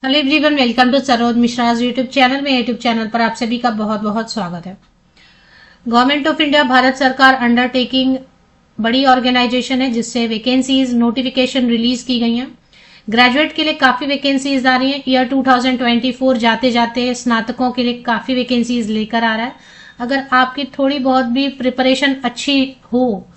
Hello everyone, welcome to Saroj Mishra YouTube channel में। YouTube channel पर आप सभी का बहुत बहुत स्वागत है। गवर्नमेंट ऑफ इंडिया भारत सरकार अंडरटेकिंग बड़ी ऑर्गेनाइजेशन है जिससे वैकेंसीज नोटिफिकेशन रिलीज की गई हैं। ग्रेजुएट के लिए काफी वैकेंसीज आ रही हैं। ईयर 2024 जाते जाते स्नातकों के लिए काफी वैकेंसीज लेकर आ रहा है। अगर आपकी थोड़ी बहुत भी प्रिपरेशन अच्छी हो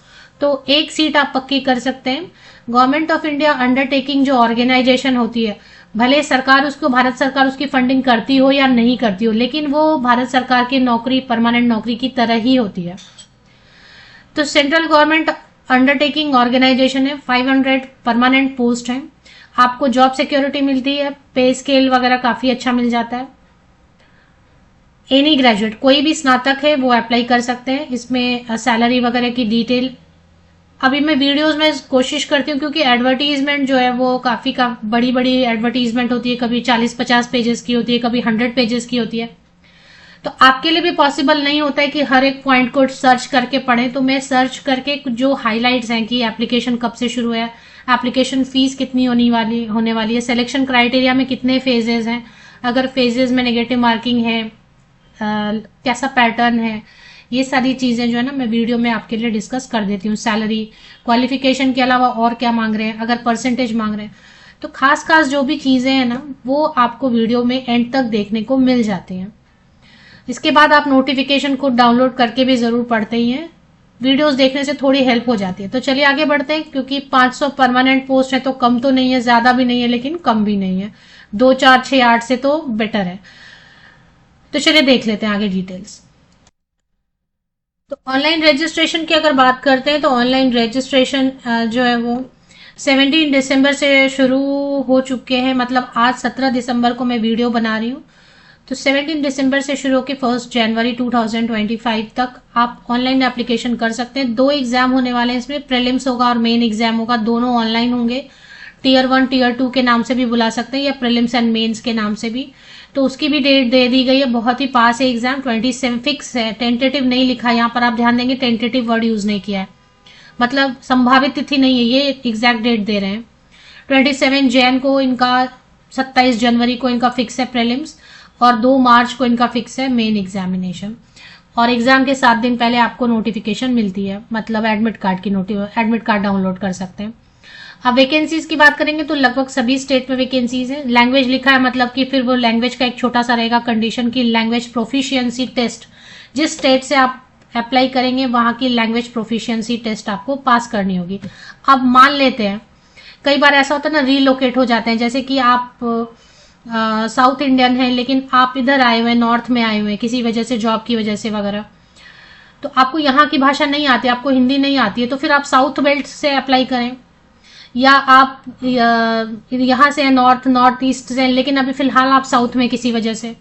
तो एक सीट आप पक्की कर सकते हैं। गवर्नमेंट ऑफ इंडिया अंडरटेकिंग जो ऑर्गेनाइजेशन होती है, भले सरकार उसको भारत सरकार उसकी फंडिंग करती हो या नहीं करती हो, लेकिन वो भारत सरकार की नौकरी परमानेंट नौकरी की तरह ही होती है। तो सेंट्रल गवर्नमेंट अंडरटेकिंग ऑर्गेनाइजेशन है। 500 परमानेंट पोस्ट है। आपको जॉब सिक्योरिटी मिलती है, पे स्केल वगैरह काफी अच्छा मिल जाता है। एनी ग्रेजुएट, कोई भी स्नातक है वो अप्लाई कर सकते हैं। इसमें सैलरी वगैरह की डिटेल अभी मैं वीडियोस में कोशिश करती हूँ, क्योंकि एडवर्टीजमेंट जो है वो काफी बड़ी बड़ी एडवर्टीजमेंट होती है। कभी 40-50 पेजेस की होती है, कभी 100 पेजेस की होती है। तो आपके लिए भी पॉसिबल नहीं होता है कि हर एक पॉइंट को सर्च करके पढ़ें। तो मैं सर्च करके जो हाइलाइट्स हैं कि एप्लीकेशन कब से शुरू है, एप्लीकेशन फीस कितनी होने वाली है, सिलेक्शन क्राइटेरिया में कितने फेजेस हैं, अगर फेजेस में नेगेटिव मार्किंग है, कैसा पैटर्न है, ये सारी चीजें जो है ना मैं वीडियो में आपके लिए डिस्कस कर देती हूँ। सैलरी, क्वालिफिकेशन के अलावा और क्या मांग रहे हैं, अगर परसेंटेज मांग रहे हैं, तो खास खास जो भी चीजें हैं ना वो आपको वीडियो में एंड तक देखने को मिल जाती हैं। इसके बाद आप नोटिफिकेशन को डाउनलोड करके भी जरूर पढ़ते ही हैं। वीडियोस देखने से थोड़ी हेल्प हो जाती है। तो चलिए आगे बढ़ते हैं, क्योंकि 500 परमानेंट पोस्ट है तो कम तो नहीं है, ज्यादा भी नहीं है लेकिन कम भी नहीं है। 2, 4, 6, 8 से तो बेटर है। तो चलिए देख लेते हैं आगे डिटेल्स। तो ऑनलाइन रजिस्ट्रेशन की अगर बात करते हैं तो ऑनलाइन रजिस्ट्रेशन जो है वो 17 दिसंबर से शुरू हो चुके हैं। मतलब आज 17 दिसंबर को मैं वीडियो बना रही हूँ। तो 17 दिसंबर से शुरू होकर 1 जनवरी 2025 तक आप ऑनलाइन एप्लीकेशन कर सकते हैं। 2 एग्जाम होने वाले हैं इसमें, प्रीलिम्स होगा और मेन एग्जाम होगा। दोनों ऑनलाइन होंगे। टीयर 1 टीयर 2 के नाम से भी बुला सकते हैं या प्रीलिम्स एंड मेंस के नाम से भी। तो उसकी भी डेट दे दी गई है। बहुत ही पास है एग्जाम, 27 फिक्स है, टेंटेटिव नहीं लिखा है। यहाँ पर आप ध्यान देंगे, टेंटेटिव वर्ड यूज नहीं किया है, मतलब संभावित तिथि नहीं है, ये एग्जैक्ट डेट दे रहे हैं। 27 जैन को इनका, 27 जनवरी को इनका फिक्स है प्रीलिम्स, और 2 मार्च को इनका फिक्स है मेन एग्जामिनेशन। और एग्जाम के 7 दिन पहले आपको नोटिफिकेशन मिलती है, मतलब एडमिट कार्ड डाउनलोड कर सकते हैं। अब वैकेंसीज की बात करेंगे तो लगभग सभी स्टेट में वैकेंसीज है। लैंग्वेज लिखा है, मतलब कि फिर वो लैंग्वेज का एक छोटा सा रहेगा कंडीशन की लैंग्वेज प्रोफिशिएंसी टेस्ट, जिस स्टेट से आप अप्लाई करेंगे वहां की लैंग्वेज प्रोफिशिएंसी टेस्ट आपको पास करनी होगी। अब मान लेते हैं कई बार ऐसा होता है ना, रीलोकेट हो जाते हैं, जैसे कि आप साउथ इंडियन हैं लेकिन आप इधर आए हुए हैं, नॉर्थ में आए हुए हैं किसी वजह से, जॉब की वजह से वगैरह, तो आपको यहाँ की भाषा नहीं आती, आपको हिंदी नहीं आती है, तो फिर आप साउथ बेल्ट से अप्लाई करें। या आप यहाँ से नॉर्थ ईस्ट से, लेकिन अभी फिलहाल आप साउथ में किसी वजह से,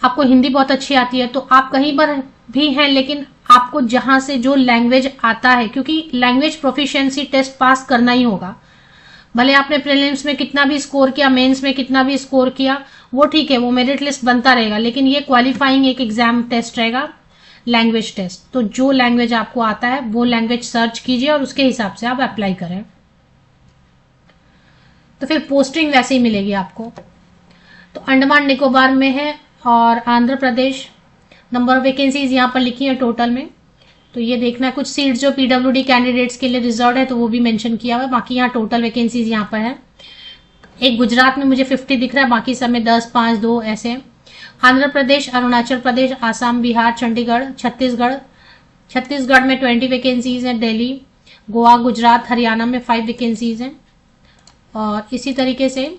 आपको हिंदी बहुत अच्छी आती है, तो आप कहीं पर भी हैं लेकिन आपको जहां से जो लैंग्वेज आता है, क्योंकि लैंग्वेज प्रोफिशिएंसी टेस्ट पास करना ही होगा। भले आपने प्रीलिम्स में कितना भी स्कोर किया, मेंस में कितना भी स्कोर किया, वो ठीक है, वो मेरिट लिस्ट बनता रहेगा, लेकिन ये क्वालिफाइंग एक एग्जाम टेस्ट रहेगा, लैंग्वेज टेस्ट। तो जो लैंग्वेज आपको आता है वो लैंग्वेज सर्च कीजिए और उसके हिसाब से आप अप्लाई करें, तो फिर पोस्टिंग वैसे ही मिलेगी आपको। तो अंडमान निकोबार में है और Andhra Pradesh. Number of vacancies यहाँ पर लिखी है टोटल में, तो ये देखना है। कुछ सीट्स जो पीडब्ल्यूडी कैंडिडेट्स के लिए रिजर्व है तो वो भी मेंशन किया हुआ है, बाकी यहाँ टोटल वैकेंसीज यहाँ पर है। एक गुजरात में मुझे 50 दिख रहा है, बाकी सब में 10, 5, 2 ऐसे। आंध्र प्रदेश, अरुणाचल प्रदेश, आसाम, बिहार, चंडीगढ़, छत्तीसगढ़ में 20 वैकेंसीज हैं। दिल्ली, गोवा, गुजरात, हरियाणा में 5 वैकेंसीज हैं। और इसी तरीके से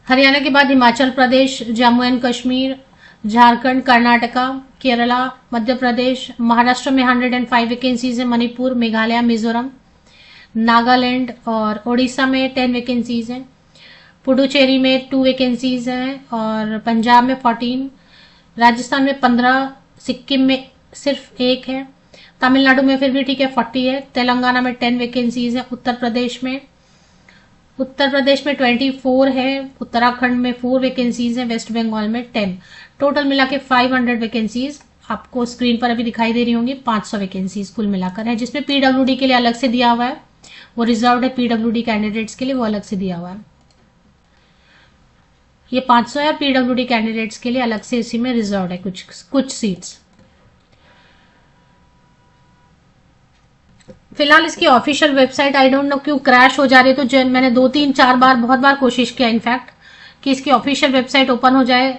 हरियाणा के बाद हिमाचल प्रदेश, जम्मू एंड कश्मीर, झारखंड, कर्नाटका, केरला, मध्य प्रदेश, महाराष्ट्र में 105 वैकेंसीज है। मणिपुर, मेघालय, मिजोरम, नागालैंड और ओडिशा में 10 वैकेंसीज हैं। पुडुचेरी में 2 वैकेंसीज हैं और पंजाब में 14, राजस्थान में 15, सिक्किम में सिर्फ 1 है, तमिलनाडु में फिर भी ठीक है 40 है, तेलंगाना में 10 वैकेंसीज है, उत्तर प्रदेश में 24 है, उत्तराखंड में 4 वैकेंसीज है, वेस्ट बंगाल में 10। टोटल मिला के 500 वैकेंसीज आपको स्क्रीन पर अभी दिखाई दे रही होंगी। 500 वैकेंसीज कुल मिलाकर है, जिसमें पीडब्ल्यूडी के लिए अलग से दिया हुआ है, वो रिजर्व्ड है पीडब्ल्यूडी कैंडिडेट्स के लिए, वो अलग से दिया हुआ है। ये 500 है, पीडब्ल्यूडी कैंडिडेट्स के लिए अलग से इसी में रिजर्व्ड है कुछ सीट्स। फिलहाल इसकी official website I don't know क्यों क्रैश हो जा रही है, तो मैंने 2-3-4 बार बहुत बार कोशिश किया इनफैक्ट कि इसकी ऑफिशियल वेबसाइट ओपन हो जाए।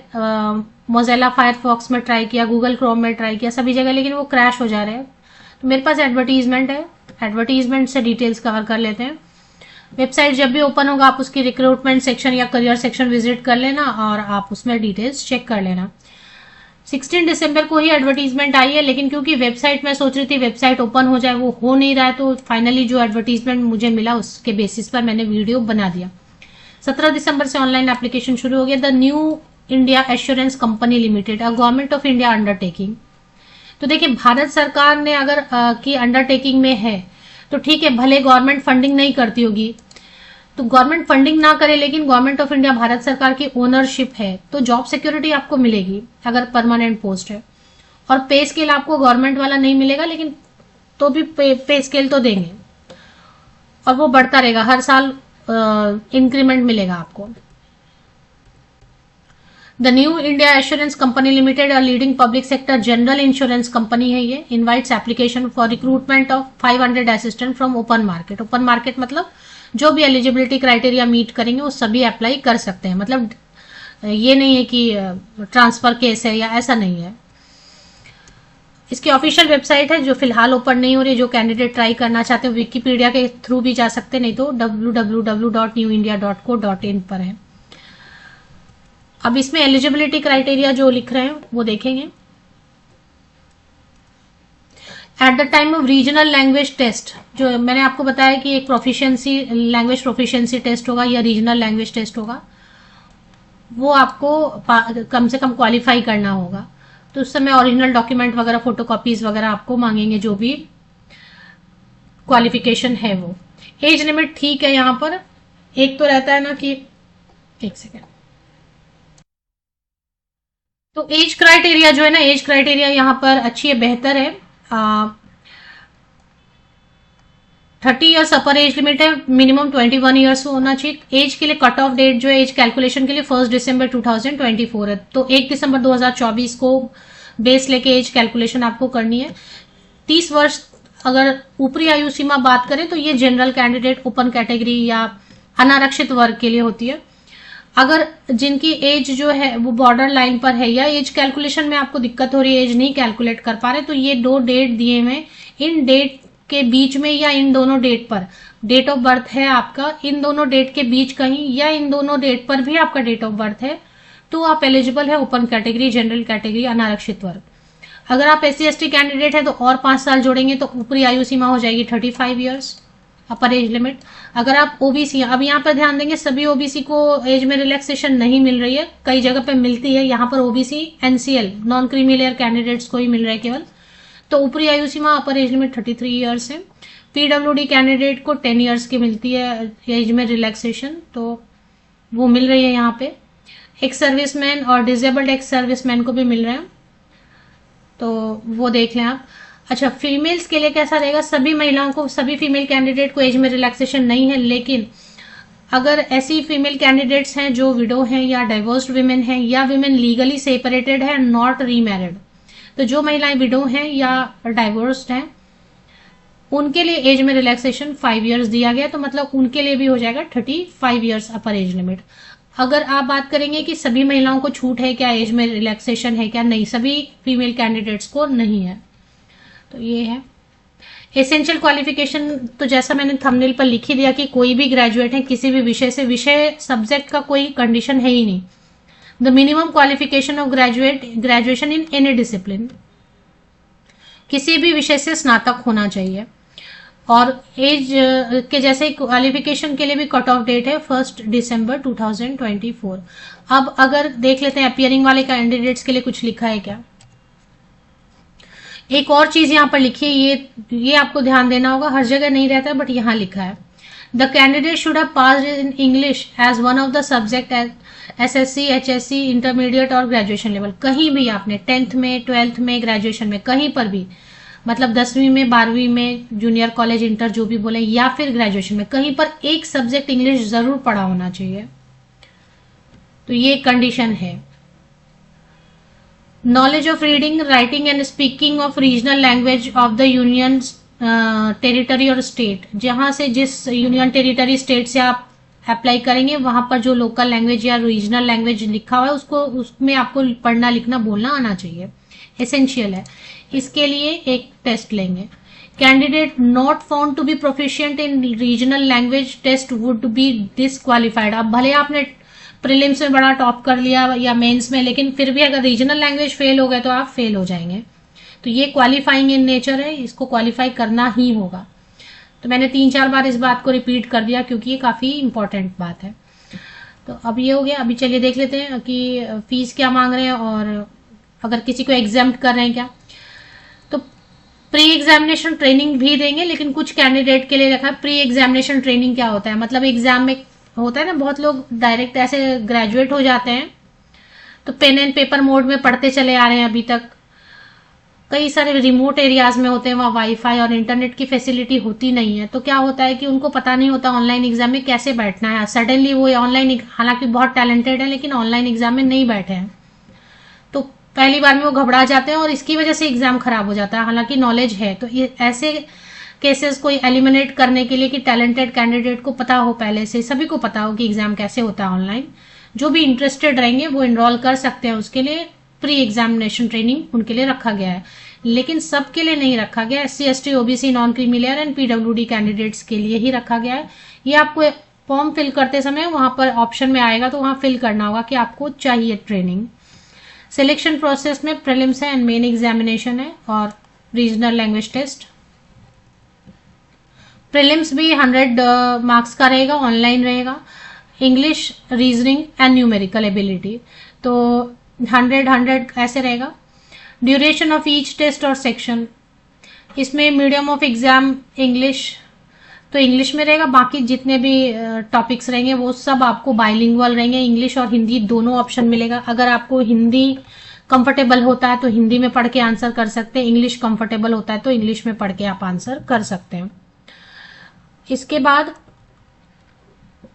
मोज़िला फायरफॉक्स में ट्राई किया, गूगल क्रोम में ट्राई किया, सभी जगह, लेकिन वो क्रैश हो जा रहे हैं। तो मेरे पास एडवर्टीजमेंट है, एडवर्टीजमेंट से डिटेल्स कवर कर लेते हैं। वेबसाइट जब भी ओपन होगा आप उसकी रिक्रूटमेंट सेक्शन या करियर सेक्शन विजिट कर लेना और आप उसमें डिटेल्स चेक कर लेना। 16 दिसंबर को ही एडवर्टीजमेंट आई है, लेकिन क्योंकि वेबसाइट में सोच रही थी वेबसाइट ओपन हो जाए, वो हो नहीं रहा है, तो फाइनली जो एडवर्टीजमेंट मुझे मिला उसके बेसिस पर मैंने वीडियो बना दिया। 17 दिसंबर से ऑनलाइन एप्लीकेशन शुरू हो गया। The new India assurance company limited, a government of India undertaking. तो देखिए, भारत सरकार ने अगर की अंडरटेकिंग में है तो ठीक है, भले गवर्नमेंट फंडिंग नहीं करती होगी, तो गवर्नमेंट फंडिंग ना करे, लेकिन गवर्नमेंट ऑफ इंडिया भारत सरकार की ओनरशिप है, तो जॉब सिक्योरिटी आपको मिलेगी अगर परमानेंट पोस्ट है। और पे स्केल आपको गवर्नमेंट वाला नहीं मिलेगा, लेकिन तो भी पे स्केल तो देंगे और वो बढ़ता रहेगा, हर साल इंक्रीमेंट मिलेगा आपको। The new India assurance company limited, a leading public sector general insurance company है ये, invites application for recruitment of 500 assistant from open market. Open market मतलब जो भी एलिजिबिलिटी क्राइटेरिया मीट करेंगे वो सभी अप्लाई कर सकते हैं। मतलब ये नहीं है कि ट्रांसफर केस है या ऐसा नहीं है। इसकी ऑफिशियल वेबसाइट है जो फिलहाल ओपन नहीं हो रही। जो कैंडिडेट ट्राई करना चाहते हैं विकिपीडिया के थ्रू भी जा सकते हैं, नहीं तो www.newindia.co.in पर है। अब इसमें एलिजिबिलिटी क्राइटेरिया जो लिख रहे हैं वो देखेंगे। At the time of regional language test, जो मैंने आपको बताया कि एक प्रोफिशिएंसी लैंग्वेज प्रोफिशिएंसी टेस्ट होगा या रीजनल लैंग्वेज टेस्ट होगा, वो आपको कम से कम क्वालिफाई करना होगा। तो उस समय ओरिजिनल डॉक्यूमेंट वगैरह, फोटोकॉपीज वगैरह आपको मांगेंगे, जो भी क्वालिफिकेशन है वो। एज लिमिट ठीक है, यहाँ पर एक तो रहता है ना कि एक सेकेंड, तो एज क्राइटेरिया जो है ना, एज क्राइटेरिया यहाँ पर अच्छी है, बेहतर है। 30 ईयर्स अपर एज लिमिट है, मिनिमम 21 ईयर्स होना चाहिए। एज के लिए कट ऑफ डेट जो है एज कैलकुलेशन के लिए 1 दिसंबर 2024 है, तो 1 दिसंबर 2024 को बेस लेके एज कैलकुलेशन आपको करनी है। 30 वर्ष अगर ऊपरी आयु सीमा बात करें तो ये जनरल कैंडिडेट, ओपन कैटेगरी या अनारक्षित वर्ग के लिए होती है। अगर जिनकी एज जो है वो बॉर्डर लाइन पर है या एज कैलकुलेशन में आपको दिक्कत हो रही है, एज नहीं कैलकुलेट कर पा रहे, तो ये 2 डेट दिए हुए, इन डेट के बीच में या इन दोनों डेट पर डेट ऑफ बर्थ है आपका, इन दोनों डेट के बीच कहीं या इन दोनों डेट पर भी आपका डेट ऑफ बर्थ है, तो आप एलिजिबल है ओपन कैटेगरी, जनरल कैटेगरी, अनारक्षित वर्ग। अगर आप SC/ST कैंडिडेट है तो और 5 साल जोड़ेंगे तो ऊपरी आयु सीमा हो जाएगी 35 ईयर्स अपर एज लिमिट। अगर आप ओबीसी, अब यहाँ पर ध्यान देंगे सभी ओबीसी को एज में रिलैक्सेशन नहीं मिल रही है, कई जगह पे मिलती है, यहाँ पर OBC NCL non creamy layer candidates को ही मिल रहा है केवल। तो ऊपरी आयु सीमा अपर एज लिमिट 33 ईयर्स है। पीडब्ल्यूडी कैंडिडेट को 10 ईयर्स की मिलती है एज में रिलैक्सेशन, तो वो मिल रही है यहाँ पे। एक्स सर्विसमैन और डिजेबल्ड एक्स सर्विसमैन को भी मिल रहे हैं, तो वो देख लें आप। अच्छा, फीमेल्स के लिए कैसा रहेगा? सभी महिलाओं को, सभी फीमेल कैंडिडेट को एज में रिलैक्सेशन नहीं है, लेकिन अगर ऐसी फीमेल कैंडिडेट्स हैं जो विडो हैं या डाइवोर्स्ड विमेन हैं या विमेन लीगली सेपरेटेड है, नॉट रीमैरिड, तो जो महिलाएं विडो हैं या डाइवोर्स्ड हैं उनके लिए एज में रिलैक्सेशन 5 ईयर्स दिया गया, तो मतलब उनके लिए भी हो जाएगा 35 ईयर्स अपर एज लिमिट। अगर आप बात करेंगे कि सभी महिलाओं को छूट है क्या, एज में रिलैक्सेशन है क्या, नहीं, सभी फीमेल कैंडिडेट्स को नहीं है। तो ये है एसेंशियल क्वालिफिकेशन। तो जैसा मैंने थंबनेल पर लिख ही दिया कि कोई भी ग्रेजुएट है किसी भी विषय से, विषय सब्जेक्ट का कोई कंडीशन है ही नहीं। The minimum qualification of graduation in any discipline, किसी भी विषय से स्नातक होना चाहिए। और एज के जैसे क्वालिफिकेशन के लिए भी कट ऑफ डेट है 1 दिसंबर 2024। अब अगर देख लेते हैं अपियरिंग वाले कैंडिडेट्स के लिए कुछ लिखा है क्या। एक और चीज यहाँ पर लिखी है, ये आपको ध्यान देना होगा, हर जगह नहीं रहता है बट यहाँ लिखा है। The candidate should have passed in English as one of the subject at SSC, HSC, intermediate और ग्रेजुएशन लेवल। कहीं भी आपने 10th में, 12th में, ग्रेजुएशन में, कहीं पर भी मतलब 10वीं में, 12वीं में, जूनियर कॉलेज, इंटर जो भी बोले, या फिर ग्रेजुएशन में कहीं पर एक सब्जेक्ट इंग्लिश जरूर पढ़ा होना चाहिए। तो ये कंडीशन है। Knowledge of reading, writing and speaking of regional language of the union territory और स्टेट, जहां से जिस यूनियन टेरिटरी स्टेट से आप अप्लाई करेंगे वहां पर जो लोकल लैंग्वेज या रीजनल लैंग्वेज लिखा हुआ है उसको, उसमें आपको पढ़ना लिखना बोलना आना चाहिए, एसेंशियल है। इसके लिए एक टेस्ट लेंगे। Candidate not found to be proficient in regional language test would be disqualified. अब भले आपने प्रीलिम्स में बड़ा टॉप कर लिया या मेंस में, लेकिन फिर भी अगर रीजनल लैंग्वेज फेल हो गए तो आप फेल हो जाएंगे। तो ये क्वालिफाइंग इन नेचर है, इसको क्वालिफाई करना ही होगा। तो मैंने 3-4 बार इस बात को रिपीट कर दिया क्योंकि ये काफी इंपॉर्टेंट बात है। तो अब ये हो गया। अभी चलिए देख लेते हैं कि फीस क्या मांग रहे हैं और अगर किसी को एग्जाम कर रहे हैं क्या। तो प्री एग्जामिनेशन ट्रेनिंग भी देंगे, लेकिन कुछ कैंडिडेट के लिए रखा है। प्री एग्जामिनेशन ट्रेनिंग क्या होता है, मतलब एग्जाम में होता है ना, बहुत लोग डायरेक्ट ऐसे ग्रेजुएट हो जाते हैं तो पेन एंड पेपर मोड में पढ़ते चले आ रहे हैं अभी तक। कई सारे रिमोट एरियाज में होते हैं, वहाँ वाईफाई और इंटरनेट की फैसिलिटी होती नहीं है। तो क्या होता है कि उनको पता नहीं होता ऑनलाइन एग्जाम में कैसे बैठना है। सडनली वो ऑनलाइन, हालांकि बहुत टैलेंटेड है लेकिन ऑनलाइन एग्जाम में नहीं बैठे हैं, तो पहली बार में वो घबरा जाते हैं और इसकी वजह से एग्जाम खराब हो जाता है। हालांकि नॉलेज है, तो ऐसे केसेस को एलिमिनेट करने के लिए कि टैलेंटेड कैंडिडेट को पता हो, पहले से सभी को पता हो कि एग्जाम कैसे होता है ऑनलाइन, जो भी इंटरेस्टेड रहेंगे वो एनरोल कर सकते हैं। उसके लिए प्री एग्जामिनेशन ट्रेनिंग उनके लिए रखा गया है, लेकिन सबके लिए नहीं रखा गया। SC ST OBC non creamy layer and PWD candidates के लिए ही रखा गया है। ये आपको फॉर्म फिल करते समय वहां पर ऑप्शन में आएगा, तो वहां फिल करना होगा कि आपको चाहिए ट्रेनिंग। सिलेक्शन प्रोसेस में प्रीलिम्स है एंड मेन एग्जामिनेशन है और रीजनल लैंग्वेज टेस्ट। प्रीलिम्स भी 100 मार्क्स का रहेगा, ऑनलाइन रहेगा। English, reasoning and numerical ability, तो 100 ऐसे रहेगा। ड्यूरेशन ऑफ ईच टेस्ट और सेक्शन, इसमें मीडियम ऑफ एग्जाम इंग्लिश, तो इंग्लिश में रहेगा। बाकी जितने भी टॉपिक्स रहेंगे वो सब आपको बाइलिंगुअल रहेंगे, इंग्लिश और हिंदी दोनों ऑप्शन मिलेगा। अगर आपको हिंदी कंफर्टेबल होता है तो हिंदी में पढ़ के आंसर कर सकते हैं, इंग्लिश कंफर्टेबल होता है तो इंग्लिश में पढ़ के आप आंसर कर सकते हैं। इसके बाद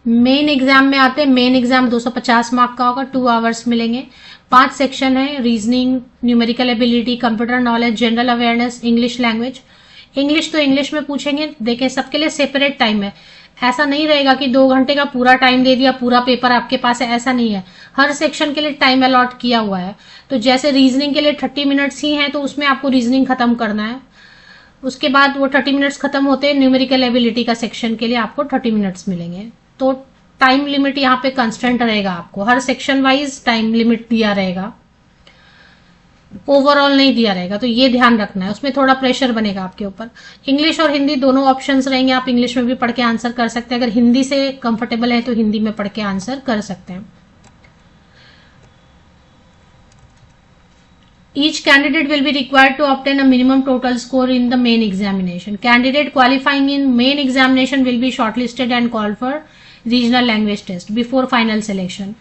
मेन एग्जाम में आते हैं। मेन एग्जाम 250 मार्क का होगा, 2 आवर्स मिलेंगे। 5 सेक्शन है, reasoning, numerical ability, computer knowledge, general awareness, English language. English तो इंग्लिश में पूछेंगे। देखें, सबके लिए सेपरेट टाइम है, ऐसा नहीं रहेगा कि 2 घंटे का पूरा टाइम दे दिया, पूरा पेपर आपके पास है, ऐसा नहीं है। हर सेक्शन के लिए टाइम अलॉट किया हुआ है। तो जैसे रीजनिंग के लिए 30 मिनट्स ही है, तो उसमें आपको रीजनिंग खत्म करना है। उसके बाद वो 30 मिनट्स खत्म होते हैं, न्यूमेरिकल एबिलिटी का सेक्शन के लिए आपको 30 मिनट्स मिलेंगे। तो टाइम लिमिट यहाँ पे कंस्टेंट रहेगा, आपको हर सेक्शन वाइज टाइम लिमिट दिया रहेगा, ओवरऑल नहीं दिया रहेगा। तो ये ध्यान रखना है, उसमें थोड़ा प्रेशर बनेगा आपके ऊपर। इंग्लिश और हिंदी दोनों ऑप्शंस रहेंगे, आप इंग्लिश में भी पढ़ के आंसर कर सकते हैं। अगर हिंदी से कंफर्टेबल है तो हिंदी में पढ़ के आंसर कर सकते हैं। Each candidate will be required to obtain a minimum total score in the main examination. Candidate qualifying in main examination will be shortlisted and called for regional language test before final selection.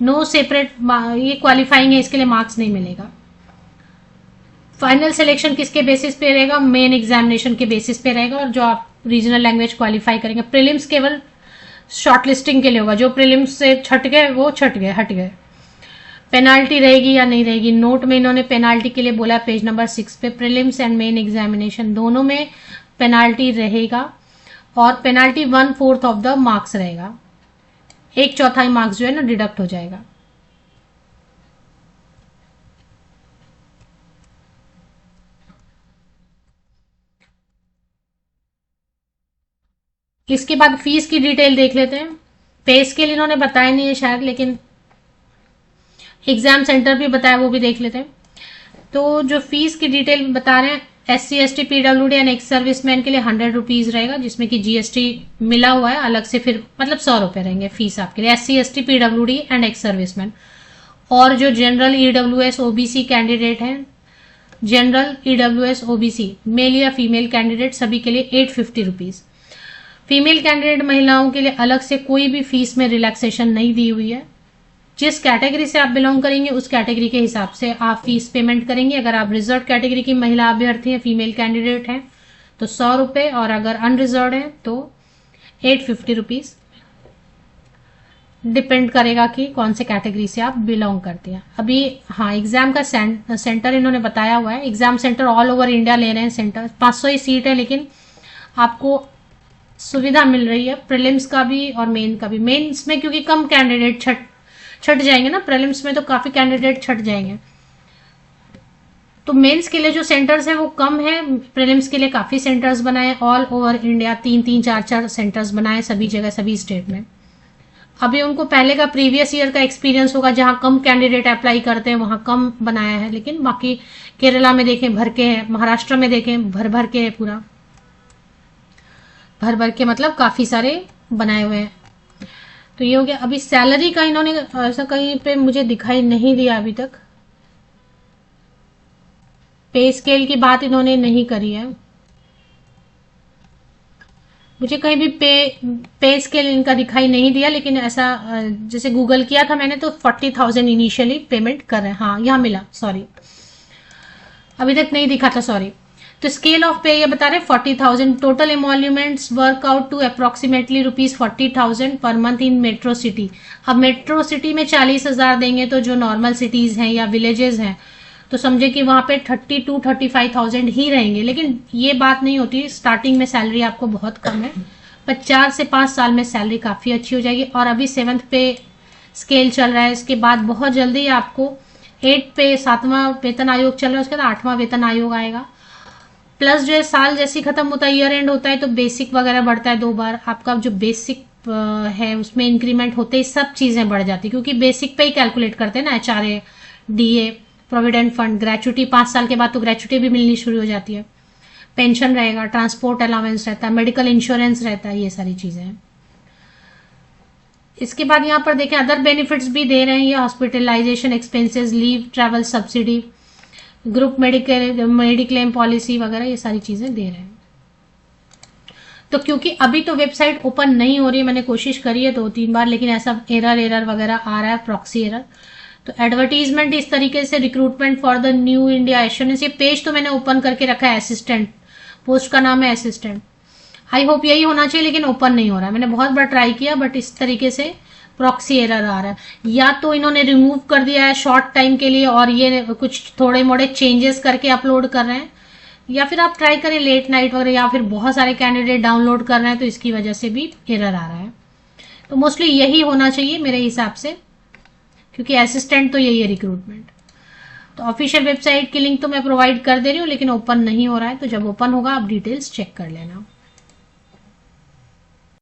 No separate, ये qualifying है, इसके लिए marks नहीं मिलेगा। Final selection किसके basis पे रहेगा? Main examination के बेसिस पे रहेगा, और जो आप रीजनल लैंग्वेज क्वालिफाई करेंगे। प्रीलिम्स केवल शॉर्टलिस्टिंग के लिए होगा, जो प्रीलिम्स से छट गए वो छट गए, हट गए। पेनाल्टी रहेगी या नहीं रहेगी, नोट में इन्होंने पेनाल्टी के लिए बोला पेज नंबर 6 पे। प्रीलिम्स एंड मेन एग्जामिनेशन दोनों में पेनाल्टी रहेगा, और पेनाल्टी 1/4 ऑफ द मार्क्स रहेगा। 1/4 मार्क्स जो है ना डिडक्ट हो जाएगा। इसके बाद फीस की डिटेल देख लेते हैं। पे स्केल इन्होंने बताया नहीं है शायद, लेकिन एग्जाम सेंटर भी बताया, वो भी देख लेते हैं। तो जो फीस की डिटेल बता रहे हैं, SC ST PWD and ex serviceman के लिए 100 रुपीज रहेगा, जिसमें कि GST मिला हुआ है अलग से, फिर मतलब 100 रुपए रहेंगे फीस आपके लिए, SC ST PWD and ex serviceman. और जो जनरल EWS OBC कैंडिडेट हैं, जनरल EWS OBC मेल या फीमेल कैंडिडेट, सभी के लिए 850 रुपीज। फीमेल कैंडिडेट महिलाओं के लिए अलग से कोई भी फीस में रिलैक्सेशन नहीं दी हुई है। जिस कैटेगरी से आप बिलोंग करेंगे उस कैटेगरी के हिसाब से आप फीस पेमेंट करेंगे। अगर आप रिजर्व कैटेगरी की महिला अभ्यर्थी हैं, फीमेल कैंडिडेट हैं, तो 100 रुपये, और अगर अनरिजर्व है तो 850 रुपीज। डिपेंड करेगा कि कौन से कैटेगरी से आप बिलोंग करते हैं। अभी हाँ, एग्जाम का सेंटर इन्होंने बताया हुआ है। Exam centre all over India ले रहे हैं सेंटर। 500 ही सीट है, लेकिन आपको सुविधा मिल रही है प्रीलिम्स का भी और मेन का भी। मेंस में क्योंकि कम कैंडिडेट छट जाएंगे ना, प्रीलिम्स में तो काफी कैंडिडेट छट जाएंगे, तो मेंस के लिए जो सेंटर्स हैं वो कम है। प्रीलिम्स के लिए काफी सेंटर्स बनाए ऑल ओवर इंडिया, 3-3, 4-4 सेंटर्स बनाए सभी जगह, सभी स्टेट में। अभी उनको पहले का प्रीवियस ईयर का एक्सपीरियंस होगा, जहां कम कैंडिडेट अप्लाई करते हैं वहां कम बनाया है, लेकिन बाकी केरला में देखें भर के है, महाराष्ट्र में देखें भर भर के है, पूरा भर भर के मतलब काफी सारे बनाए हुए हैं। तो ये हो गया। अभी सैलरी का इन्होंने ऐसा कहीं पे मुझे दिखाई नहीं दिया अभी तक, पे स्केल की बात इन्होंने नहीं करी है मुझे कहीं भी। पे स्केल इनका दिखाई नहीं दिया, लेकिन ऐसा जैसे गूगल किया था मैंने तो 40,000 इनिशियली पेमेंट कर रहे हैं। हाँ, यहाँ मिला, सॉरी अभी तक नहीं दिखा था, सॉरी। तो स्केल ऑफ पे ये बता रहे 40,000। Total emoluments work out to approximately ₹40,000 per month in metro city. अब मेट्रो सिटी में 40,000 देंगे, तो जो नॉर्मल सिटीज हैं या विलेजेस हैं तो समझे कि वहां पे 32-35,000 ही रहेंगे। लेकिन ये बात नहीं होती, स्टार्टिंग में सैलरी आपको बहुत कम है, पर 4 से 5 साल में सैलरी काफी अच्छी हो जाएगी। और अभी 7th पे स्केल चल रहा है, इसके बाद बहुत जल्दी आपको 8 पे 7वां वेतन आयोग चल रहा है, उसके बाद 8वां वेतन आयोग आएगा। प्लस जो है साल जैसे खत्म होता है, ईयर एंड होता है, तो बेसिक वगैरह बढ़ता है 2 बार। आपका जो बेसिक है उसमें इंक्रीमेंट होते ही सब चीजें बढ़ जाती है, क्योंकि बेसिक पे ही कैलकुलेट करते हैं ना, HRA, DA, provident fund, gratuity 5 साल के बाद तो ग्रेचुटी भी मिलनी शुरू हो जाती है, पेंशन रहेगा, ट्रांसपोर्ट अलाउंस रहता है, मेडिकल इंश्योरेंस रहता है, ये सारी चीजें हैं। इसके बाद यहाँ पर देखें अदर बेनिफिट्स भी दे रहे हैं ये, hospitalisation expenses, leave, travel subsidy, group mediclaim policy वगैरह, ये सारी चीजें दे रहे हैं। तो क्योंकि अभी तो वेबसाइट ओपन नहीं हो रही है, मैंने कोशिश करी है 2-3 बार, लेकिन ऐसा एरर वगैरह आ रहा है, प्रॉक्सी एरर। तो एडवर्टीजमेंट इस तरीके से, recruitment for the new India assurance, ये पेज तो मैंने ओपन करके रखा है, असिस्टेंट, पोस्ट का नाम है असिस्टेंट। आई होप यही होना चाहिए, लेकिन ओपन नहीं हो रहा है। मैंने बहुत बार ट्राई किया, बट इस तरीके से प्रॉक्सी एरर आ रहा है। या तो इन्होंने रिमूव कर दिया है शॉर्ट टाइम के लिए और ये कुछ थोड़े मोड़े चेंजेस करके अपलोड कर रहे हैं, या फिर आप ट्राई करें लेट नाइट वगैरह, या फिर बहुत सारे कैंडिडेट डाउनलोड कर रहे हैं तो इसकी वजह से भी एरर आ रहा है। तो मोस्टली यही होना चाहिए मेरे हिसाब से, क्योंकि असिस्टेंट तो यही है रिक्रूटमेंट। तो ऑफिशियल वेबसाइट की लिंक तो मैं प्रोवाइड कर दे रही हूँ, लेकिन ओपन नहीं हो रहा है, तो जब ओपन होगा आप डिटेल्स चेक कर लेना।